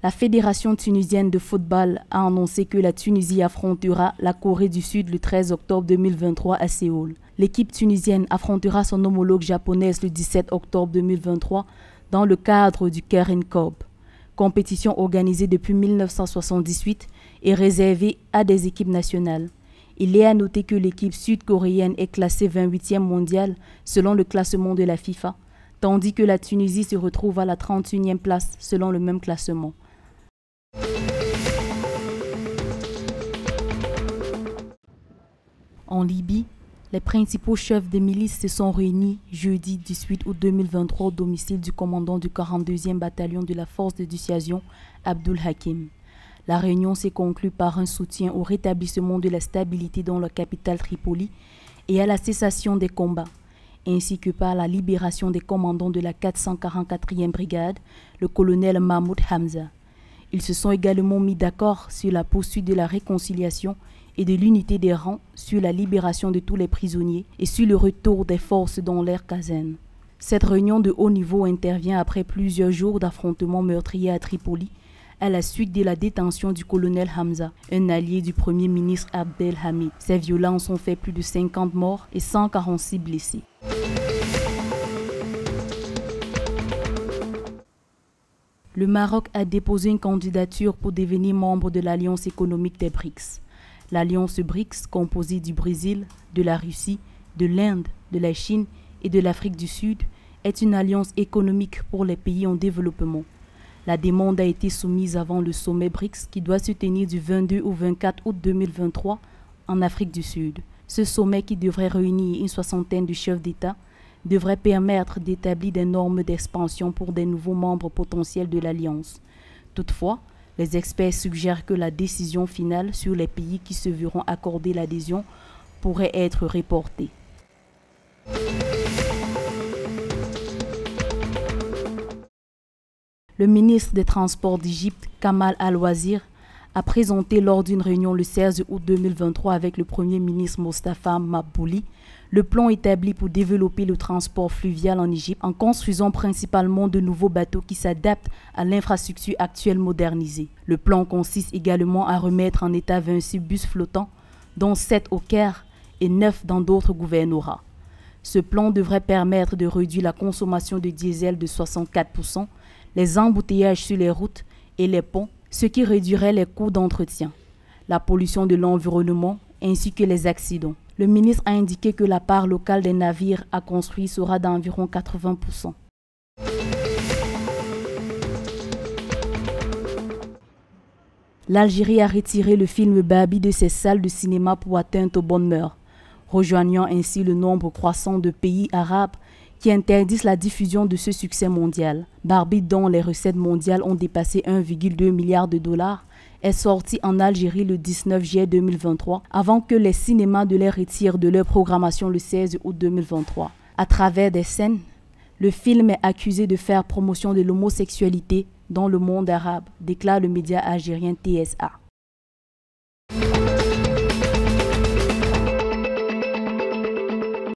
La Fédération tunisienne de football a annoncé que la Tunisie affrontera la Corée du Sud le 13 octobre 2023 à Séoul. L'équipe tunisienne affrontera son homologue japonaise le 17 octobre 2023 dans le cadre du Karen Cup, compétition organisée depuis 1978 et réservée à des équipes nationales. Il est à noter que l'équipe sud-coréenne est classée 28e mondiale selon le classement de la FIFA, tandis que la Tunisie se retrouve à la 31e place selon le même classement. En Libye, les principaux chefs des milices se sont réunis jeudi 18 août 2023 au domicile du commandant du 42e bataillon de la force de dissuasion, Abdul Hakim. La réunion s'est conclue par un soutien au rétablissement de la stabilité dans la capitale Tripoli et à la cessation des combats, ainsi que par la libération des commandants de la 444e brigade, le colonel Mahmoud Hamza. Ils se sont également mis d'accord sur la poursuite de la réconciliation et de l'unité des rangs, sur la libération de tous les prisonniers et sur le retour des forces dans l'air caserne. Cette réunion de haut niveau intervient après plusieurs jours d'affrontements meurtriers à Tripoli, à la suite de la détention du colonel Hamza, un allié du premier ministre Abdelhamid. Ces violences ont fait plus de 50 morts et 146 blessés. Le Maroc a déposé une candidature pour devenir membre de l'Alliance économique des BRICS. L'Alliance BRICS, composée du Brésil, de la Russie, de l'Inde, de la Chine et de l'Afrique du Sud, est une alliance économique pour les pays en développement. La demande a été soumise avant le sommet BRICS qui doit se tenir du 22 au 24 août 2023 en Afrique du Sud. Ce sommet, qui devrait réunir une soixantaine de chefs d'État, devrait permettre d'établir des normes d'expansion pour des nouveaux membres potentiels de l'Alliance. Toutefois, les experts suggèrent que la décision finale sur les pays qui se verront accorder l'adhésion pourrait être reportée. Le ministre des Transports d'Égypte, Kamal Al-Wazir, a présenté lors d'une réunion le 16 août 2023 avec le Premier ministre Mostafa Mabbouli le plan établi pour développer le transport fluvial en Égypte en construisant principalement de nouveaux bateaux qui s'adaptent à l'infrastructure actuelle modernisée. Le plan consiste également à remettre en état 26 bus flottants, dont 7 au Caire et 9 dans d'autres gouvernorats. Ce plan devrait permettre de réduire la consommation de diesel de 64%, les embouteillages sur les routes et les ponts, ce qui réduirait les coûts d'entretien, la pollution de l'environnement ainsi que les accidents. Le ministre a indiqué que la part locale des navires à construire sera d'environ 80%. L'Algérie a retiré le film Barbie de ses salles de cinéma pour atteinte aux bonnes mœurs, rejoignant ainsi le nombre croissant de pays arabes qui interdisent la diffusion de ce succès mondial. Barbie, dont les recettes mondiales ont dépassé 1,2 milliard de dollars, est sorti en Algérie le 19 juillet 2023, avant que les cinémas ne les retirent de leur programmation le 16 août 2023. À travers des scènes, le film est accusé de faire promotion de l'homosexualité dans le monde arabe, déclare le média algérien TSA.